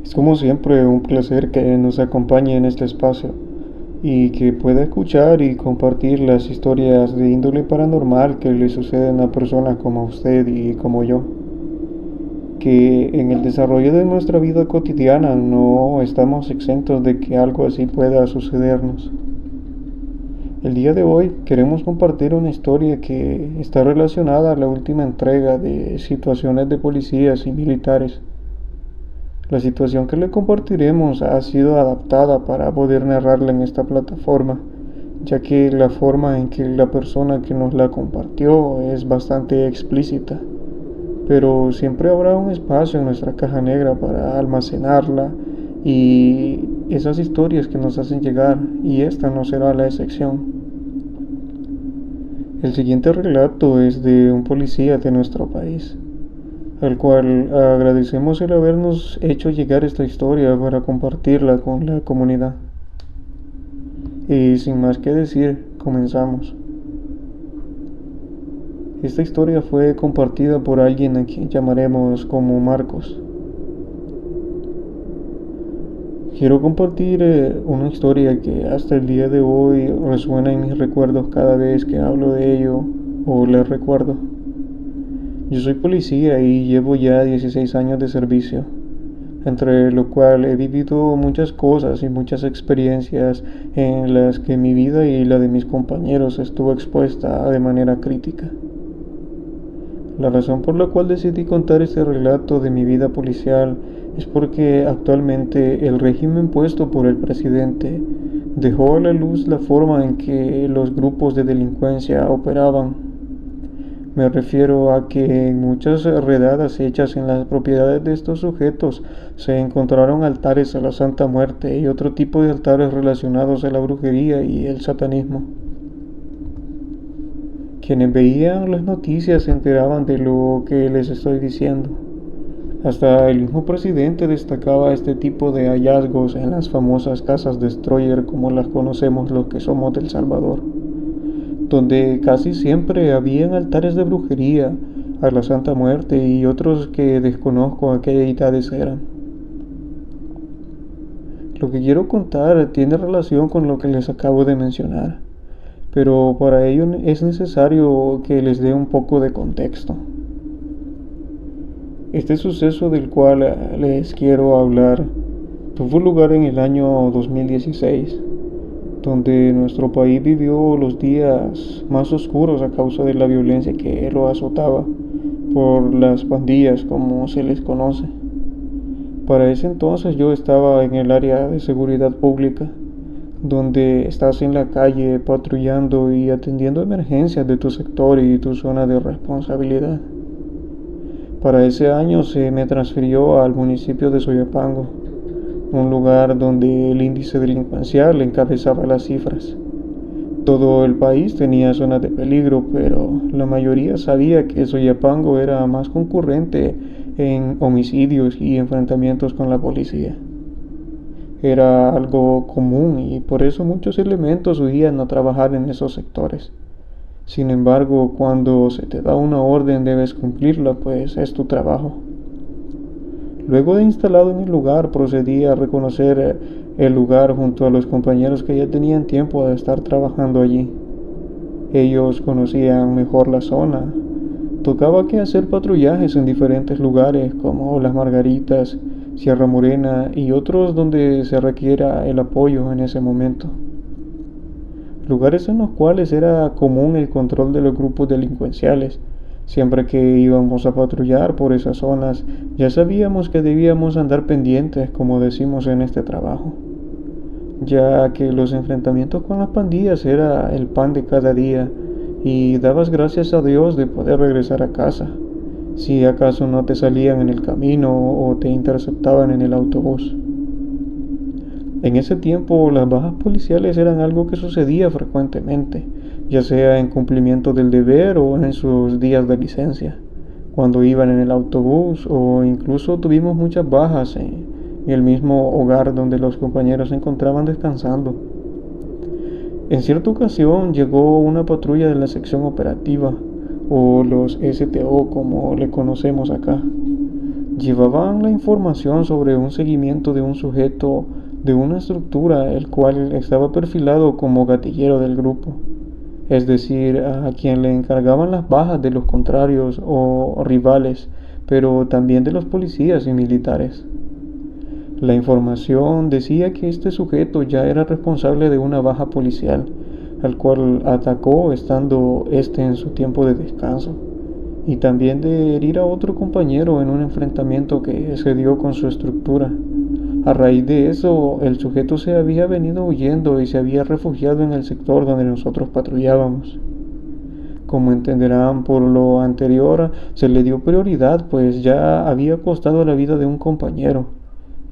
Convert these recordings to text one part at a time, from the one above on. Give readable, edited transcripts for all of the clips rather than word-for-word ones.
Es como siempre un placer que nos acompañe en este espacio y que pueda escuchar y compartir las historias de índole paranormal que le suceden a personas como usted y como yo, que en el desarrollo de nuestra vida cotidiana no estamos exentos de que algo así pueda sucedernos. El día de hoy queremos compartir una historia que está relacionada a la última entrega de situaciones de policías y militares. La situación que le compartiremos ha sido adaptada para poder narrarla en esta plataforma, ya que la forma en que la persona que nos la compartió es bastante explícita, pero siempre habrá un espacio en nuestra caja negra para almacenarla y esas historias que nos hacen llegar, y esta no será la excepción. El siguiente relato es de un policía de nuestro país, al cual agradecemos el habernos hecho llegar esta historia para compartirla con la comunidad. Y sin más que decir, comenzamos. Esta historia fue compartida por alguien a quien llamaremos como Marcos. Quiero compartir una historia que hasta el día de hoy resuena en mis recuerdos cada vez que hablo de ello o le recuerdo. Yo soy policía y llevo ya 16 años de servicio, entre lo cual he vivido muchas cosas y muchas experiencias en las que mi vida y la de mis compañeros estuvo expuesta de manera crítica. La razón por la cual decidí contar este relato de mi vida policial es porque actualmente el régimen puesto por el presidente dejó a la luz la forma en que los grupos de delincuencia operaban. Me refiero a que en muchas redadas hechas en las propiedades de estos sujetos se encontraron altares a la Santa Muerte y otro tipo de altares relacionados a la brujería y el satanismo. Quienes veían las noticias se enteraban de lo que les estoy diciendo. Hasta el mismo presidente destacaba este tipo de hallazgos en las famosas casas destroyer como las conocemos los que somos del Salvador, donde casi siempre habían altares de brujería a la Santa Muerte y otros que desconozco a qué deidades eran. Lo que quiero contar tiene relación con lo que les acabo de mencionar, pero para ello es necesario que les dé un poco de contexto. Este suceso del cual les quiero hablar tuvo lugar en el año 2016, donde nuestro país vivió los días más oscuros a causa de la violencia que lo azotaba por las pandillas, como se les conoce. Para ese entonces yo estaba en el área de seguridad pública, donde estás en la calle patrullando y atendiendo emergencias de tu sector y tu zona de responsabilidad. Para ese año se me transfirió al municipio de Soyapango, un lugar donde el índice delincuencial encabezaba las cifras. Todo el país tenía zonas de peligro, pero la mayoría sabía que Soyapango era más concurrente en homicidios y enfrentamientos con la policía. Era algo común y por eso muchos elementos huían a trabajar en esos sectores. Sin embargo, cuando se te da una orden debes cumplirla, pues es tu trabajo. Luego de instalado en el lugar, procedí a reconocer el lugar junto a los compañeros que ya tenían tiempo de estar trabajando allí. Ellos conocían mejor la zona. Tocaba que hacer patrullajes en diferentes lugares como Las Margaritas, Sierra Morena y otros donde se requiera el apoyo en ese momento. Lugares en los cuales era común el control de los grupos delincuenciales. Siempre que íbamos a patrullar por esas zonas, ya sabíamos que debíamos andar pendientes, como decimos en este trabajo, ya que los enfrentamientos con las pandillas era el pan de cada día y dabas gracias a Dios de poder regresar a casa, si acaso no te salían en el camino o te interceptaban en el autobús. En ese tiempo las bajas policiales eran algo que sucedía frecuentemente, ya sea en cumplimiento del deber o en sus días de licencia, cuando iban en el autobús, o incluso tuvimos muchas bajas en el mismo hogar donde los compañeros se encontraban descansando. En cierta ocasión llegó una patrulla de la sección operativa, o los STO como le conocemos acá, Llevaban la información sobre un seguimiento de un sujeto de una estructura el cual estaba perfilado como gatillero del grupo, es decir, a quien le encargaban las bajas de los contrarios o rivales, pero también de los policías y militares. La información decía que este sujeto ya era responsable de una baja policial, al cual atacó estando este en su tiempo de descanso, y también de herir a otro compañero en un enfrentamiento que se dio con su estructura. A raíz de eso, el sujeto se había venido huyendo y se había refugiado en el sector donde nosotros patrullábamos. Como entenderán por lo anterior, se le dio prioridad, pues ya había costado la vida de un compañero.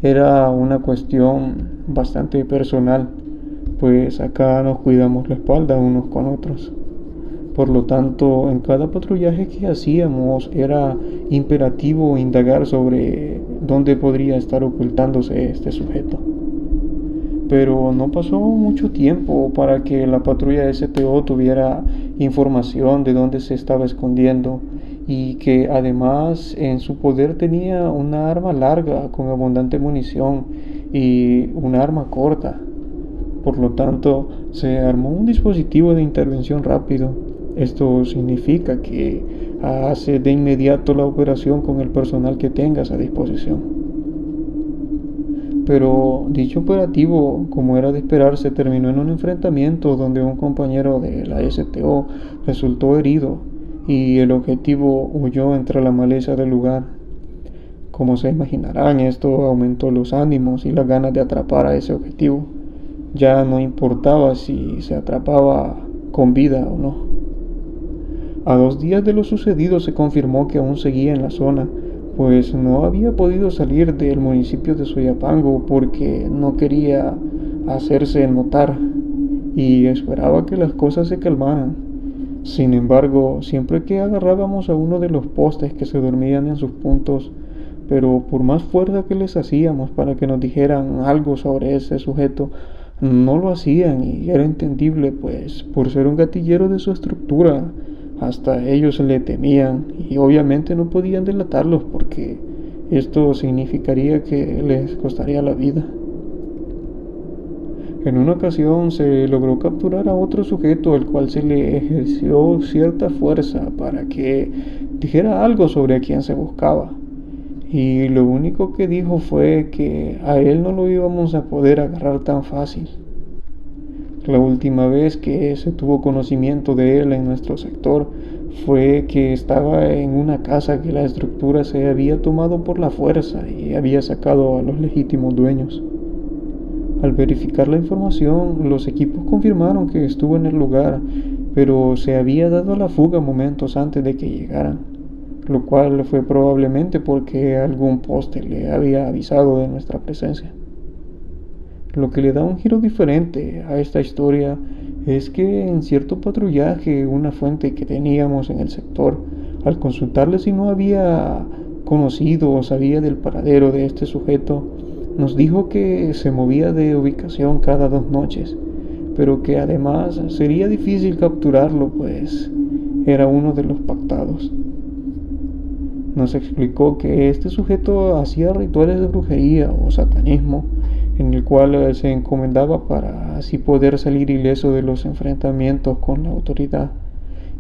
Era una cuestión bastante personal, pues acá nos cuidamos la espalda unos con otros. Por lo tanto, en cada patrullaje que hacíamos era imperativo indagar sobre dónde podría estar ocultándose este sujeto. Pero no pasó mucho tiempo para que la patrulla STO tuviera información de dónde se estaba escondiendo y que además en su poder tenía una arma larga con abundante munición y una arma corta. Por lo tanto, se armó un dispositivo de intervención rápido. Esto significa que hace de inmediato la operación con el personal que tengas a disposición. Pero dicho operativo, como era de esperarse, terminó en un enfrentamiento donde un compañero de la STO resultó herido y el objetivo huyó entre la maleza del lugar. Como se imaginarán, esto aumentó los ánimos y las ganas de atrapar a ese objetivo. Ya no importaba si se atrapaba con vida o no. A 2 días de lo sucedido se confirmó que aún seguía en la zona, pues no había podido salir del municipio de Soyapango porque no quería hacerse notar y esperaba que las cosas se calmaran. Sin embargo, siempre que agarrábamos a uno de los postes que se dormían en sus puntos, pero por más fuerza que les hacíamos para que nos dijeran algo sobre ese sujeto, no lo hacían y era entendible, pues por ser un gatillero de su estructura, hasta ellos le temían y obviamente no podían delatarlos porque esto significaría que les costaría la vida. En una ocasión se logró capturar a otro sujeto al cual se le ejerció cierta fuerza para que dijera algo sobre a quién se buscaba. Y lo único que dijo fue que a él no lo íbamos a poder agarrar tan fácil. La última vez que se tuvo conocimiento de él en nuestro sector fue que estaba en una casa que la estructura se había tomado por la fuerza y había sacado a los legítimos dueños. Al verificar la información, los equipos confirmaron que estuvo en el lugar, pero se había dado a la fuga momentos antes de que llegaran, lo cual fue probablemente porque algún poste le había avisado de nuestra presencia. Lo que le da un giro diferente a esta historia es que en cierto patrullaje, una fuente que teníamos en el sector, al consultarle si no había conocido o sabía del paradero de este sujeto, nos dijo que se movía de ubicación cada 2 noches, pero que además sería difícil capturarlo, pues era uno de los pactados. Nos explicó que este sujeto hacía rituales de brujería o satanismo, en el cual se encomendaba para así poder salir ileso de los enfrentamientos con la autoridad,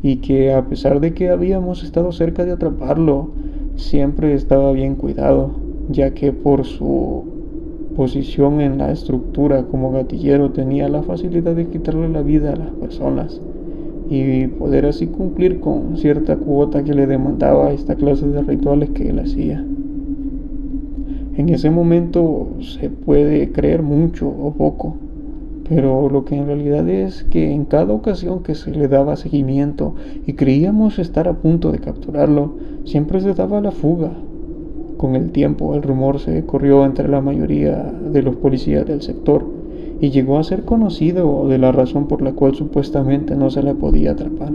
y que a pesar de que habíamos estado cerca de atraparlo, siempre estaba bien cuidado, ya que por su posición en la estructura como gatillero tenía la facilidad de quitarle la vida a las personas y poder así cumplir con cierta cuota que le demandaba esta clase de rituales que él hacía. En ese momento se puede creer mucho o poco, pero lo que en realidad es que en cada ocasión que se le daba seguimiento y creíamos estar a punto de capturarlo, siempre se daba la fuga. Con el tiempo el rumor se corrió entre la mayoría de los policías del sector y llegó a ser conocido de la razón por la cual supuestamente no se le podía atrapar.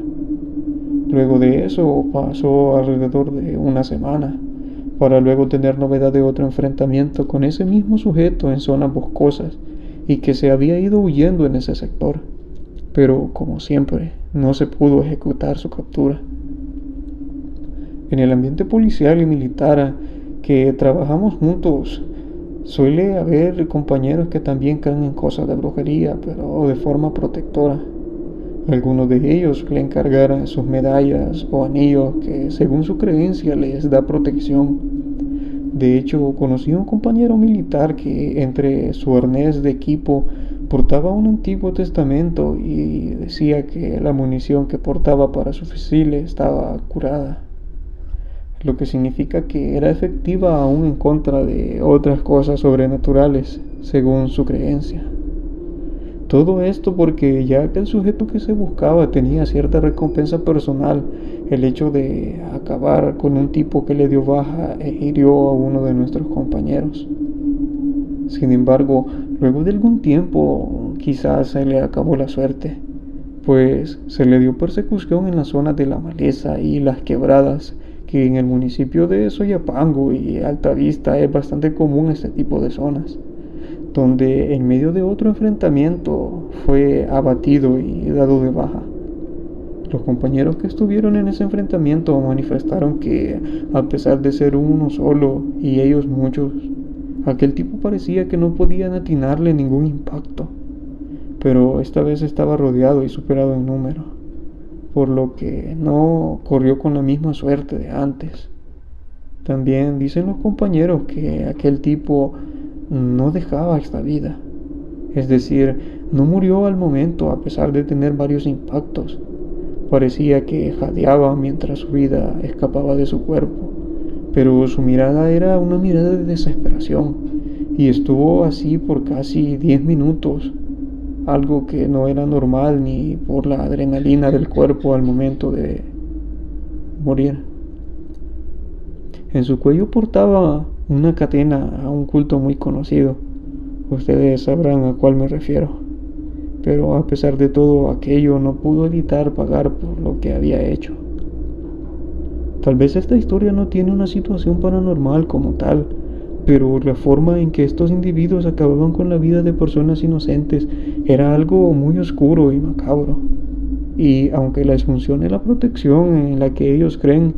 Luego de eso pasó alrededor de una semana, para luego tener novedad de otro enfrentamiento con ese mismo sujeto en zonas boscosas y que se había ido huyendo en ese sector, pero como siempre no se pudo ejecutar su captura. En el ambiente policial y militar que trabajamos juntos, suele haber compañeros que también creen en cosas de brujería, pero de forma protectora. Algunos de ellos suelen cargar sus medallas o anillos que según su creencia les da protección. De hecho, conocí a un compañero militar que entre su arnés de equipo portaba un Antiguo Testamento y decía que la munición que portaba para su fusil estaba curada, lo que significa que era efectiva aún en contra de otras cosas sobrenaturales, según su creencia. Todo esto porque ya que el sujeto que se buscaba tenía cierta recompensa personal, el hecho de acabar con un tipo que le dio baja e hirió a uno de nuestros compañeros. Sin embargo, luego de algún tiempo quizás se le acabó la suerte, pues se le dio persecución en las zonas de la Maleza y las Quebradas, que en el municipio de Soyapango y Altavista es bastante común este tipo de zonas, donde en medio de otro enfrentamiento fue abatido y dado de baja. Los compañeros que estuvieron en ese enfrentamiento manifestaron que, a pesar de ser uno solo y ellos muchos, aquel tipo parecía que no podían atinarle ningún impacto, pero esta vez estaba rodeado y superado en número, por lo que no corrió con la misma suerte de antes. También dicen los compañeros que aquel tipo no dejaba esta vida, es decir, no murió al momento a pesar de tener varios impactos. Parecía que jadeaba mientras su vida escapaba de su cuerpo, pero su mirada era una mirada de desesperación y estuvo así por casi 10 minutos, algo que no era normal ni por la adrenalina del cuerpo al momento de morir. En su cuello portaba una cadena a un culto muy conocido. Ustedes sabrán a cuál me refiero. Pero a pesar de todo aquello no pudo evitar pagar por lo que había hecho. Tal vez esta historia no tiene una situación paranormal como tal, pero la forma en que estos individuos acababan con la vida de personas inocentes era algo muy oscuro y macabro. Y aunque les funcione la protección en la que ellos creen,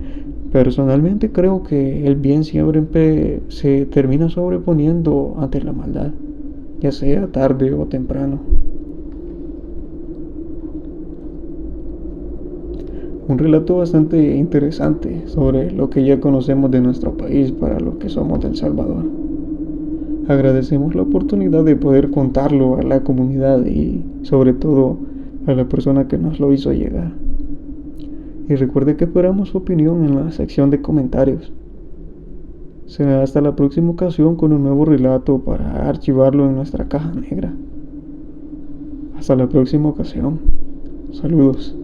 personalmente creo que el bien siempre se termina sobreponiendo ante la maldad, ya sea tarde o temprano. Un relato bastante interesante sobre lo que ya conocemos de nuestro país para los que somos de El Salvador. Agradecemos la oportunidad de poder contarlo a la comunidad y sobre todo a la persona que nos lo hizo llegar. Y recuerde que esperamos su opinión en la sección de comentarios. Será hasta la próxima ocasión con un nuevo relato para archivarlo en nuestra caja negra. Hasta la próxima ocasión. Saludos.